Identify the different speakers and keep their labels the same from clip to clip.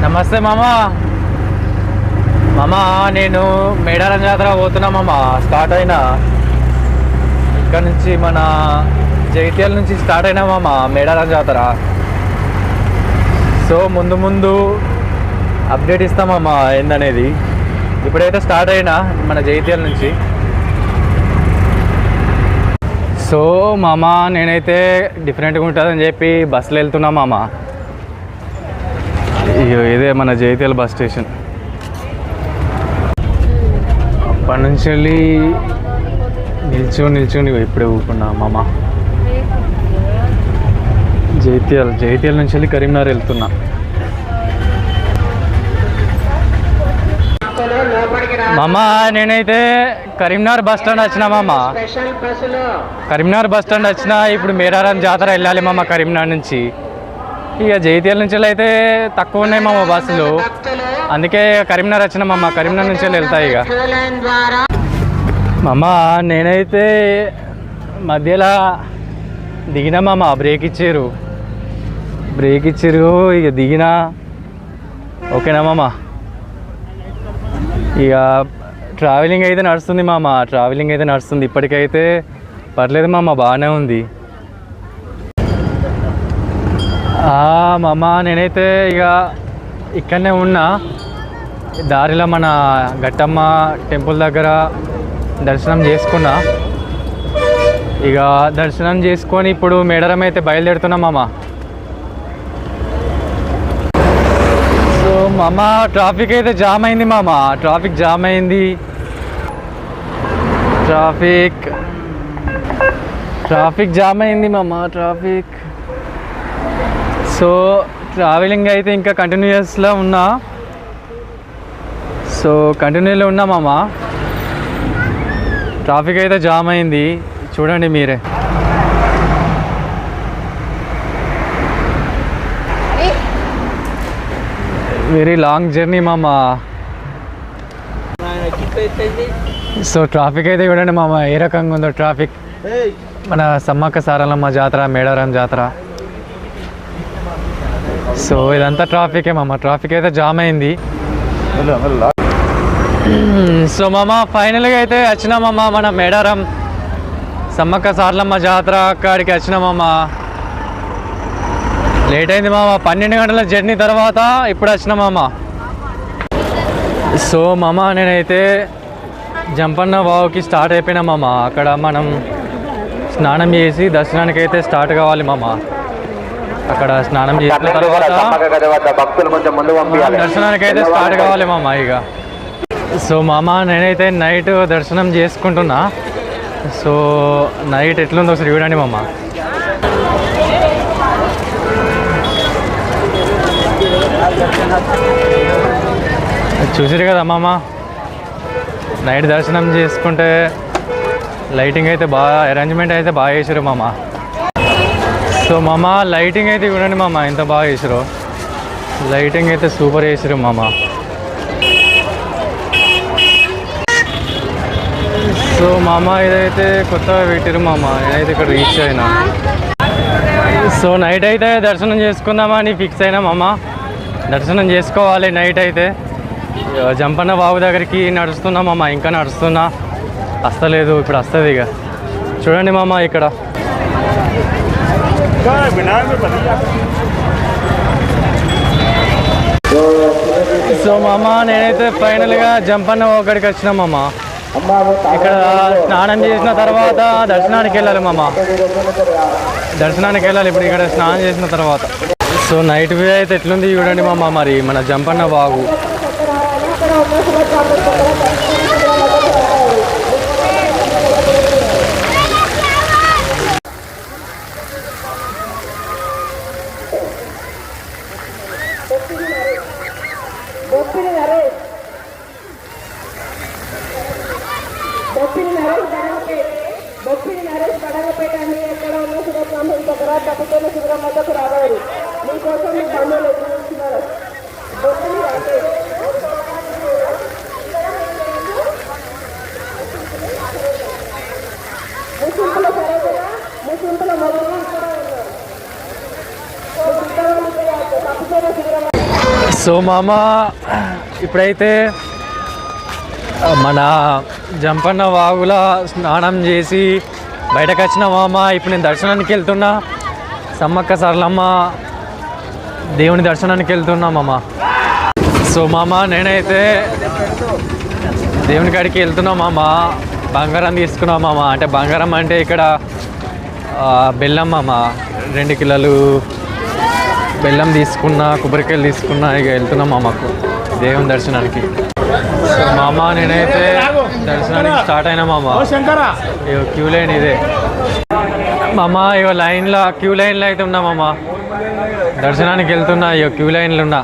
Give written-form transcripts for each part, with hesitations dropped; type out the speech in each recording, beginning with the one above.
Speaker 1: నమస్తే మామ. మామ నేను మేడారం జాతర పోతున్నా మామ. స్టార్ట్ అయినా ఇక్కడ నుంచి మన జైత్యాల నుంచి స్టార్ట్ అయినా మామ మేడారం జాతర. సో ముందు ముందు అప్డేట్ ఇస్తామమ్మా ఏందనేది. ఇప్పుడైతే స్టార్ట్ అయినా మన జైత్యాల నుంచి. సో మామ నేనైతే డిఫరెంట్గా ఉంటుందని చెప్పి బస్సులో వెళ్తున్నా మామ. ఇదే మన జైత్యాల బస్ స్టేషన్. అప్పటి నుంచి వెళ్ళి నిల్చుని ఇప్పుడే ఊరుకున్నా మామ. జైత్యాల నుంచి వెళ్ళి కరీంనగర్ వెళ్తున్నా. మామ నేనైతే కరీంనగర్ బస్ స్టాండ్ వచ్చినా మామ. కరీంనగర్ బస్ స్టాండ్ వచ్చినా. ఇప్పుడు మేడారం జాతర వెళ్ళాలి మామ కరీంనగర్ నుంచి. ఇక జైత్యాల నుంచి అయితే తక్కువ ఉన్నాయి మామ బస్సులు, అందుకే కరీంనగర్ వచ్చిన మామ. కరీంనగర్ నుంచి వెళ్తాయి ఇక మామ. నేనైతే మధ్యలో దిగినా మామ. బ్రేక్ ఇచ్చారు ఇక దిగినా. ఓకేనా మామ. ఇక ట్రావెలింగ్ అయితే నడుస్తుంది మామ. ఇప్పటికైతే పర్లేదు మామ, బాగానే ఉంది మామ. నేనైతే ఇక ఇక్కడనే ఉన్నా. దారిలో మన గట్టమ్మ టెంపుల్ దగ్గర దర్శనం చేసుకున్నా. ఇక దర్శనం చేసుకొని ఇప్పుడు మేడారం అయితే బయలుదేరుతున్నా మామ. సో మామ ట్రాఫిక్ అయితే జామ్ అయింది మామ. ట్రాఫిక్ జామ్ అయింది మామ. సో ట్రావెలింగ్ అయితే ఇంకా కంటిన్యూస్లో ఉన్నా. మామ. ట్రాఫిక్ అయితే జామ్ అయింది, చూడండి మీరే. వెరీ లాంగ్ జర్నీ మామ. సో ట్రాఫిక్ అయితే చూడండి మామ ఏ రకంగా ఉందో ట్రాఫిక్. మన సమ్మక్క సారలమ్మ జాతర, మేడారం జాతర. సో ఇదంతా ట్రాఫికే మామ. ట్రాఫిక్ అయితే జామ్ అయింది. సో మామ ఫైనల్గా అయితే వచ్చినా మామ మన మేడారం సమ్మక్క సారలమ్మ జాతర అక్కడికి వచ్చినా మామ. లేట్ అయింది మామ, 12 గంటల జర్నీ తర్వాత ఇప్పుడు వచ్చిన మామ. సో మామ నేనైతే జంపన్న వాగుకి స్టార్ట్ అయిపోయినా మామ. అక్కడ మనం స్నానం చేసి దర్శనానికి అయితే స్టార్ట్ కావాలి మామ. అక్కడ స్నానం చేసిన తర్వాత దర్శనానికి అయితే స్టార్ట్ కావాలి మామ ఇక. సో మామ నేనైతే నైట్ దర్శనం చేసుకుంటున్నా. సో నైట్ ఎట్లుందో ఒకసారి చూడండి మామ. చూసారు కదా మామ, నైట్ దర్శనం చేసుకుంటే లైటింగ్ అయితే బాగా, అరేంజ్మెంట్ అయితే బాగా చేసారు మామ. సో మామ లైటింగ్ అయితే చూడండి మామ ఎంత బాగా చేసారు. లైటింగ్ అయితే సూపర్ చేసారు మామ. సో మామ ఇదైతే కొత్తగా పెట్టారు మామ. నేనైతే ఇక్కడ రీచ్ అయినా. సో నైట్ అయితే దర్శనం చేసుకుందామని ఫిక్స్ అయినా మామ. దర్శనం చేసుకోవాలి నైట్ అయితే. జంపన్న బాబు దగ్గరికి నడుస్తున్నా మామ. ఇంకా నడుస్తున్నా, వస్తలేదు. ఇప్పుడు వస్తుంది ఇక. చూడండి మామ ఇక్కడ. సో మామ నేనైతే ఫైనల్గా జంపన్న ఒకడికి వచ్చినా మామ. ఇక్కడ స్నానం చేసిన తర్వాత దర్శనానికి వెళ్ళాలి మామ. ఇప్పుడు ఇక్కడ స్నానం చేసిన తర్వాత. సో నైట్ వ్యూ అయితే ఎట్లుంది చూడండి మామ. మరి మన జంపన్న వాగు. సో మామ ఇప్పుడైతే మన జంపన్న వాగుల స్నానం చేసి బయటకు వచ్చిన మామ. ఇప్పుడు నేను దర్శనానికి వెళ్తున్నా, సమ్మక్క సారలమ్మ దేవుని దర్శనానికి వెళ్తున్నా మామ. సో మామ నేనైతే దేవుని కాడికి వెళ్తున్నా మామ. బంగారం తీసుకున్నా మామ. అంటే బంగారం అంటే ఇక్కడ బెల్లం మామ. 2 కిలోలు బెల్లం తీసుకున్నా, కొబ్బరికాయలు తీసుకున్నా. ఇక వెళ్తున్నా మామకు దేవుని దర్శనానికి. సో మామ నేనైతే దర్శనానికి స్టార్ట్ అయినా మామ. ఇగో క్యూ లైన్ ఇదే మామ. ఇగో లైన్లో క్యూ లైన్లో అయితే ఉన్నా మామ. దర్శనానికి వెళ్తున్నా. ఇగో క్యూ లైన్లో ఉన్నా.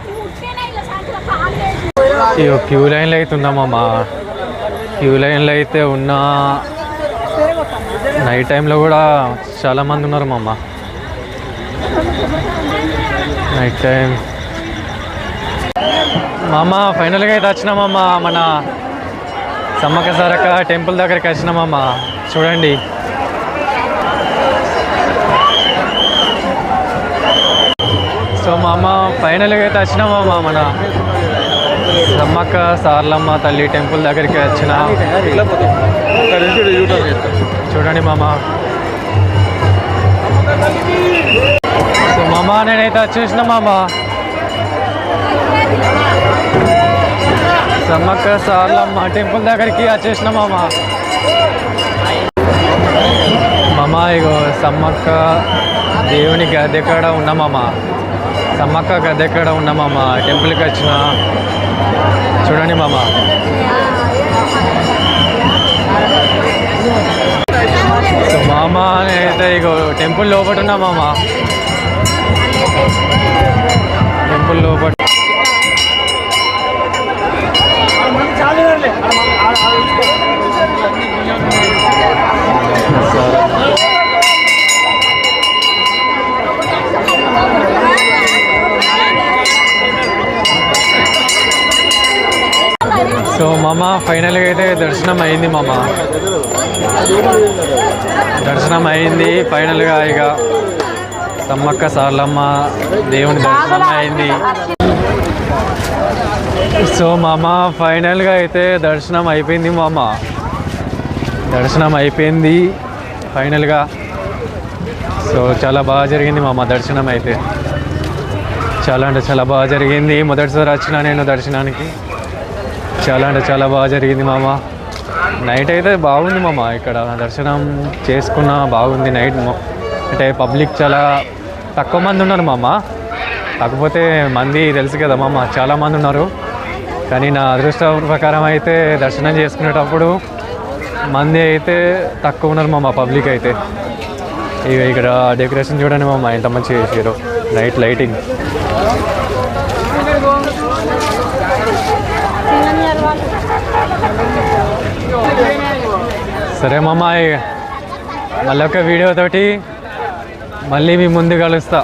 Speaker 1: ఇగో క్యూ లైన్లో అయితే ఉన్నా మామ. క్యూ లైన్లో అయితే ఉన్నా. నైట్ టైంలో కూడా చాలామంది ఉన్నారు మామ. నైట్ టైం మామ ఫైనల్గా అయితే వచ్చినామమ్మ. మన సమ్మక్క సారక్క టెంపుల్ దగ్గరికి వచ్చినామమ్మ. చూడండి సో మామ ఫైనల్గా అయితే వచ్చినామమ్మ. మన సమ్మక్క సారలమ్మ తల్లి టెంపుల్ దగ్గరికి వచ్చిన. చూడండి మామ. సో మామ నేనైతే వచ్చేసిన మామ. సమ్మక్క సారలమ్మ టెంపుల్ దగ్గరికి వచ్చేసిన మామ. మామ ఇగో సమ్మక్క దేవుని గద్దె కాడ ఉన్నా మామ. సమ్మక్క గద్దె కాడ ఉన్నా మామ. టెంపుల్కి వచ్చిన. చూడండి మామ. సో మామ నేనైతే ఇగో టెంపుల్ లోపల ఉన్నా మామ. టెంపుల్ లోపల సో మామ ఫైనల్గా అయితే దర్శనం అయింది మామ. దర్శనం అయింది ఫైనల్గా. ఇక సమ్మక్క సారలమ్మ దేవుని దర్శనం అయింది. సో మామ ఫైనల్గా అయితే దర్శనం అయిపోయింది మామ. దర్శనం అయిపోయింది ఫైనల్గా. సో చాలా బాగా జరిగింది మామ దర్శనం అయితే. చాలా అంటే చాలా బాగా జరిగింది. మొదటిసారి వచ్చిన నేను దర్శనానికి. చాలా అంటే చాలా బాగా జరిగింది మామ. నైట్ అయితే బాగుంది మామ. ఇక్కడ దర్శనం చేసుకున్న బాగుంది. నైట్ అంటే పబ్లిక్ చాలా తక్కువ మంది ఉన్నారు మామ. కాకపోతే మంది తెలుసు కదా మామ, చాలామంది ఉన్నారు. కానీ నా అదృష్ట ప్రకారం అయితే దర్శనం చేసుకునేటప్పుడు మంది అయితే తక్కువ ఉన్నారు మామ, పబ్లిక్ అయితే. ఇక ఇక్కడ డెకరేషన్ చూడండి మామ ఎంత మంచిగా చేసారు. Night lighting. సరే మామ మళ్ళీ ఒక వీడియోతోటి మళ్ళీ మీ ముందు కలుస్తా.